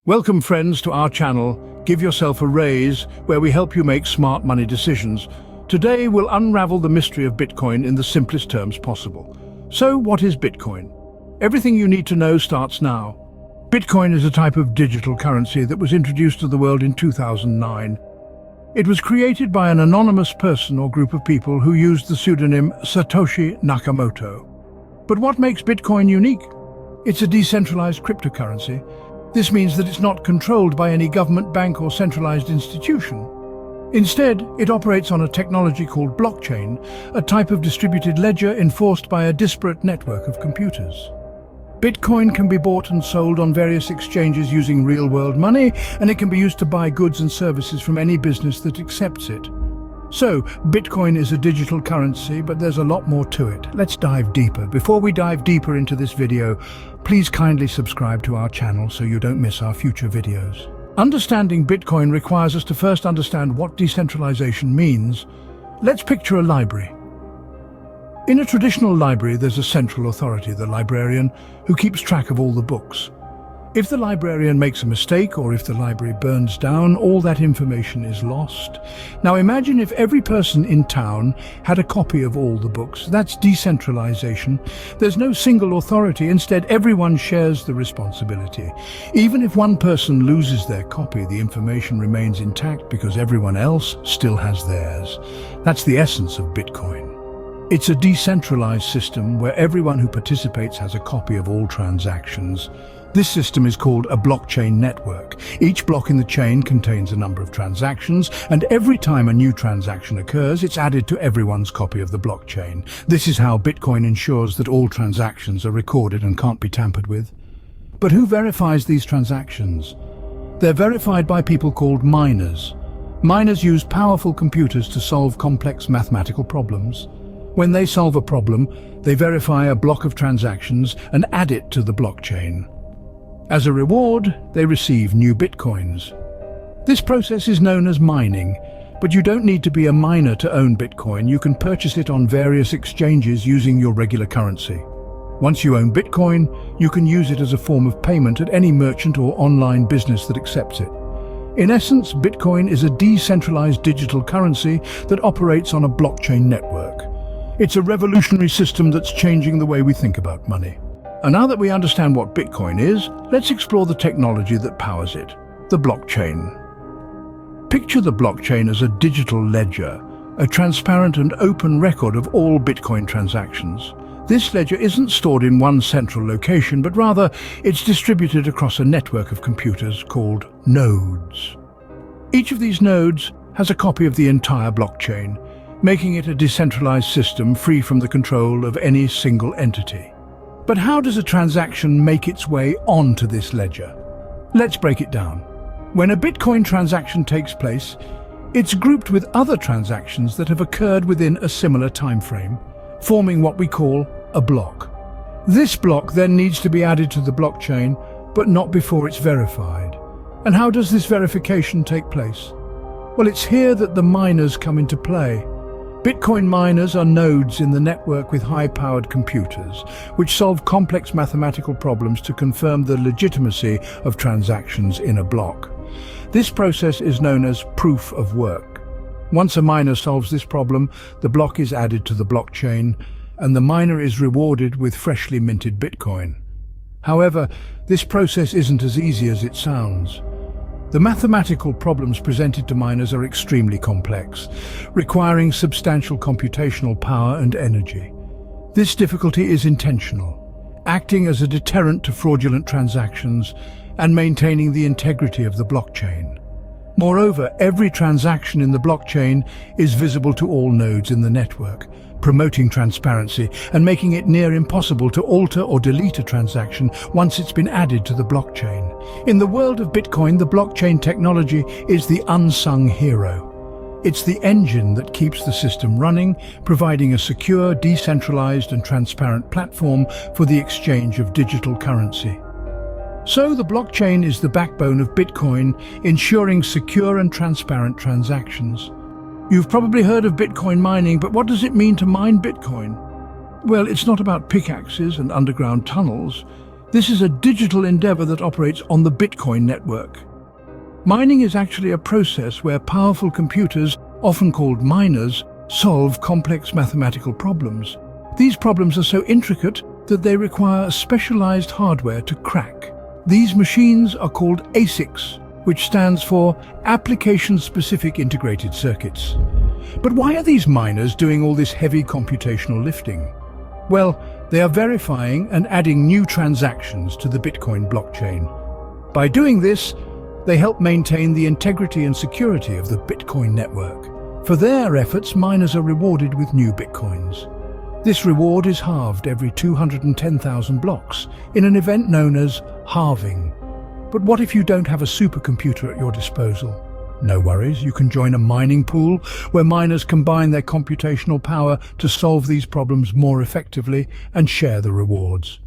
Welcome friends to our channel, Give Yourself a Raise, where we help you make smart money decisions. Today we'll unravel the mystery of Bitcoin in the simplest terms possible. So what is Bitcoin? Everything you need to know starts now. Bitcoin is a type of digital currency that was introduced to the world in 2009. It was created by an anonymous person or group of people who used the pseudonym Satoshi Nakamoto. But what makes Bitcoin unique? It's a decentralized cryptocurrency. This means that it's not controlled by any government, bank or centralized institution. Instead, it operates on a technology called blockchain, a type of distributed ledger enforced by a disparate network of computers. Bitcoin can be bought and sold on various exchanges using real-world money, and it can be used to buy goods and services from any business that accepts it. So, Bitcoin is a digital currency, but there's a lot more to it. Let's dive deeper. Before we dive deeper into this video, please kindly subscribe to our channel so you don't miss our future videos. Understanding Bitcoin requires us to first understand what decentralization means. Let's picture a library. In a traditional library, there's a central authority, the librarian, who keeps track of all the books. If the librarian makes a mistake or if the library burns down, all that information is lost. Now imagine if every person in town had a copy of all the books. That's decentralization. There's no single authority. Instead, everyone shares the responsibility. Even if one person loses their copy, the information remains intact because everyone else still has theirs. That's the essence of Bitcoin. It's a decentralized system where everyone who participates has a copy of all transactions. This system is called a blockchain network. Each block in the chain contains a number of transactions, and every time a new transaction occurs, it's added to everyone's copy of the blockchain. This is how Bitcoin ensures that all transactions are recorded and can't be tampered with. But who verifies these transactions? They're verified by people called miners. Miners use powerful computers to solve complex mathematical problems. When they solve a problem, they verify a block of transactions and add it to the blockchain. As a reward, they receive new bitcoins. This process is known as mining, but you don't need to be a miner to own Bitcoin. You can purchase it on various exchanges using your regular currency. Once you own Bitcoin, you can use it as a form of payment at any merchant or online business that accepts it. In essence, Bitcoin is a decentralized digital currency that operates on a blockchain network. It's a revolutionary system that's changing the way we think about money. And now that we understand what Bitcoin is, let's explore the technology that powers it, the blockchain. Picture the blockchain as a digital ledger, a transparent and open record of all Bitcoin transactions. This ledger isn't stored in one central location, but rather it's distributed across a network of computers called nodes. Each of these nodes has a copy of the entire blockchain, making it a decentralized system free from the control of any single entity. But how does a transaction make its way onto this ledger? Let's break it down. When a Bitcoin transaction takes place, it's grouped with other transactions that have occurred within a similar time frame, forming what we call a block. This block then needs to be added to the blockchain, but not before it's verified. And how does this verification take place? Well, it's here that the miners come into play. Bitcoin miners are nodes in the network with high-powered computers, which solve complex mathematical problems to confirm the legitimacy of transactions in a block. This process is known as proof of work. Once a miner solves this problem, the block is added to the blockchain, and the miner is rewarded with freshly minted Bitcoin. However, this process isn't as easy as it sounds. The mathematical problems presented to miners are extremely complex, requiring substantial computational power and energy. This difficulty is intentional, acting as a deterrent to fraudulent transactions and maintaining the integrity of the blockchain. Moreover, every transaction in the blockchain is visible to all nodes in the network, promoting transparency and making it near impossible to alter or delete a transaction once it's been added to the blockchain. In the world of Bitcoin, the blockchain technology is the unsung hero. It's the engine that keeps the system running, providing a secure, decentralized and transparent platform for the exchange of digital currency. So the blockchain is the backbone of Bitcoin, ensuring secure and transparent transactions. You've probably heard of Bitcoin mining, but what does it mean to mine Bitcoin? Well, it's not about pickaxes and underground tunnels. This is a digital endeavor that operates on the Bitcoin network. Mining is actually a process where powerful computers, often called miners, solve complex mathematical problems. These problems are so intricate that they require specialized hardware to crack. These machines are called ASICs, which stands for Application-Specific Integrated Circuits. But why are these miners doing all this heavy computational lifting? Well, they are verifying and adding new transactions to the Bitcoin blockchain. By doing this, they help maintain the integrity and security of the Bitcoin network. For their efforts, miners are rewarded with new Bitcoins. This reward is halved every 210,000 blocks in an event known as halving. But what if you don't have a supercomputer at your disposal? No worries, you can join a mining pool where miners combine their computational power to solve these problems more effectively and share the rewards.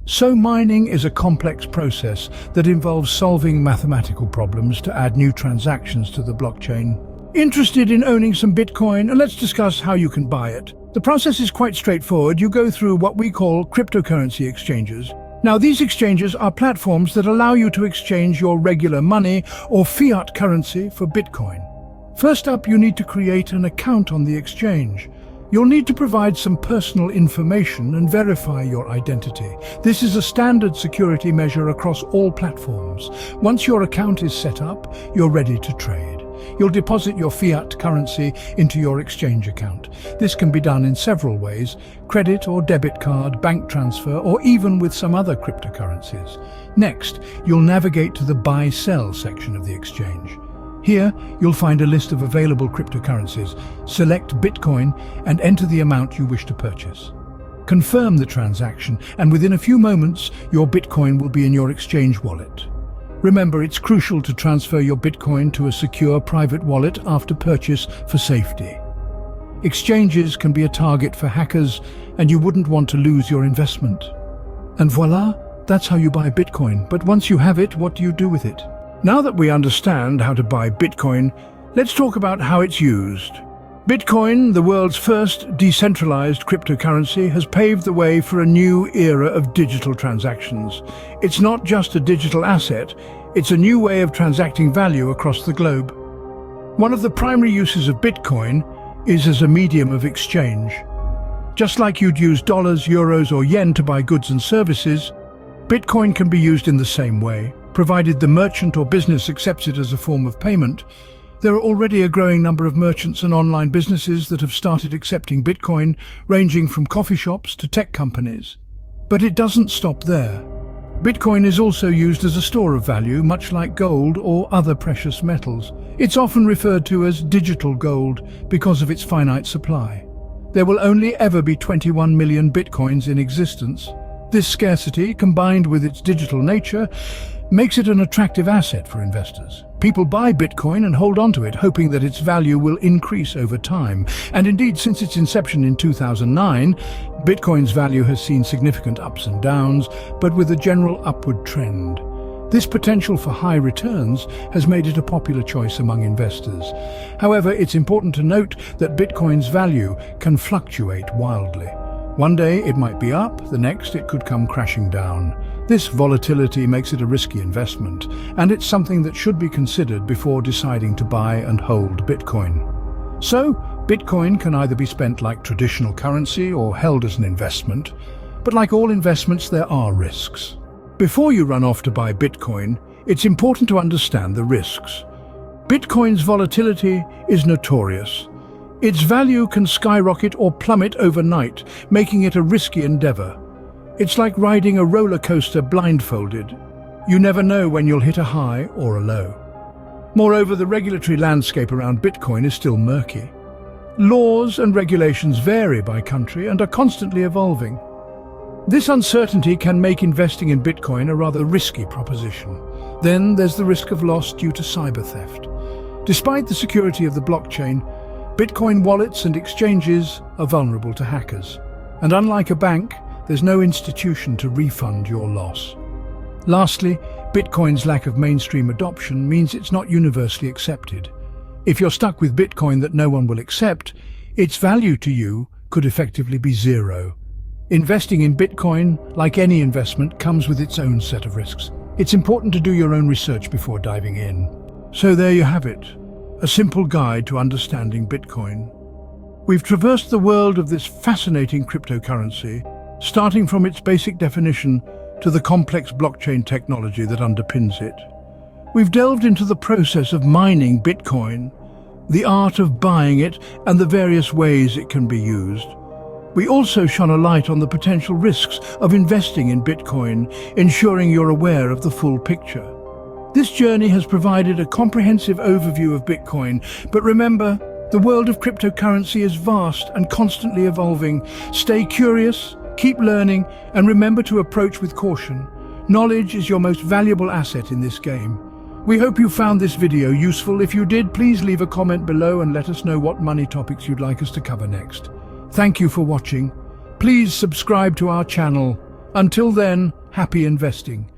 So mining is a complex process that involves solving mathematical problems to add new transactions to the blockchain. Interested in owning some Bitcoin? Let's discuss how you can buy it. The process is quite straightforward. You go through what we call cryptocurrency exchanges. Now, these exchanges are platforms that allow you to exchange your regular money or fiat currency for Bitcoin. First up, you need to create an account on the exchange. You'll need to provide some personal information and verify your identity. This is a standard security measure across all platforms. Once your account is set up, you're ready to trade. You'll deposit your fiat currency into your exchange account. This can be done in several ways: credit or debit card, bank transfer, or even with some other cryptocurrencies. Next, you'll navigate to the buy-sell section of the exchange. Here, you'll find a list of available cryptocurrencies. Select Bitcoin and enter the amount you wish to purchase. Confirm the transaction, and within a few moments, your Bitcoin will be in your exchange wallet. Remember, it's crucial to transfer your Bitcoin to a secure private wallet after purchase for safety. Exchanges can be a target for hackers, and you wouldn't want to lose your investment. And voila, that's how you buy Bitcoin. But once you have it, what do you do with it? Now that we understand how to buy Bitcoin, let's talk about how it's used. Bitcoin, the world's first decentralized cryptocurrency, has paved the way for a new era of digital transactions. It's not just a digital asset, it's a new way of transacting value across the globe. One of the primary uses of Bitcoin is as a medium of exchange. Just like you'd use dollars, euros, or yen to buy goods and services, Bitcoin can be used in the same way, provided the merchant or business accepts it as a form of payment. There are already a growing number of merchants and online businesses that have started accepting Bitcoin, ranging from coffee shops to tech companies. But it doesn't stop there. Bitcoin is also used as a store of value, much like gold or other precious metals. It's often referred to as digital gold because of its finite supply. There will only ever be 21 million Bitcoins in existence. This scarcity, combined with its digital nature, makes it an attractive asset for investors. People buy Bitcoin and hold on to it, hoping that its value will increase over time. And indeed, since its inception in 2009, Bitcoin's value has seen significant ups and downs, but with a general upward trend. This potential for high returns has made it a popular choice among investors. However, it's important to note that Bitcoin's value can fluctuate wildly. One day it might be up, the next it could come crashing down. This volatility makes it a risky investment, and it's something that should be considered before deciding to buy and hold Bitcoin. So, Bitcoin can either be spent like traditional currency or held as an investment, but like all investments, there are risks. Before you run off to buy Bitcoin, it's important to understand the risks. Bitcoin's volatility is notorious. Its value can skyrocket or plummet overnight, making it a risky endeavor. It's like riding a roller coaster blindfolded. You never know when you'll hit a high or a low. Moreover, the regulatory landscape around Bitcoin is still murky. Laws and regulations vary by country and are constantly evolving. This uncertainty can make investing in Bitcoin a rather risky proposition. Then there's the risk of loss due to cyber theft. Despite the security of the blockchain, Bitcoin wallets and exchanges are vulnerable to hackers. And unlike a bank, there's no institution to refund your loss. Lastly, Bitcoin's lack of mainstream adoption means it's not universally accepted. If you're stuck with Bitcoin that no one will accept, its value to you could effectively be zero. Investing in Bitcoin, like any investment, comes with its own set of risks. It's important to do your own research before diving in. So there you have it, a simple guide to understanding Bitcoin. We've traversed the world of this fascinating cryptocurrency, starting from its basic definition to the complex blockchain technology that underpins it. We've delved into the process of mining Bitcoin, the art of buying it, and the various ways it can be used. We also shone a light on the potential risks of investing in Bitcoin, ensuring you're aware of the full picture. This journey has provided a comprehensive overview of Bitcoin, but remember, the world of cryptocurrency is vast and constantly evolving. Stay curious, keep learning, and remember to approach with caution. Knowledge is your most valuable asset in this game. We hope you found this video useful. If you did, please leave a comment below and let us know what money topics you'd like us to cover next. Thank you for watching. Please subscribe to our channel. Until then, happy investing.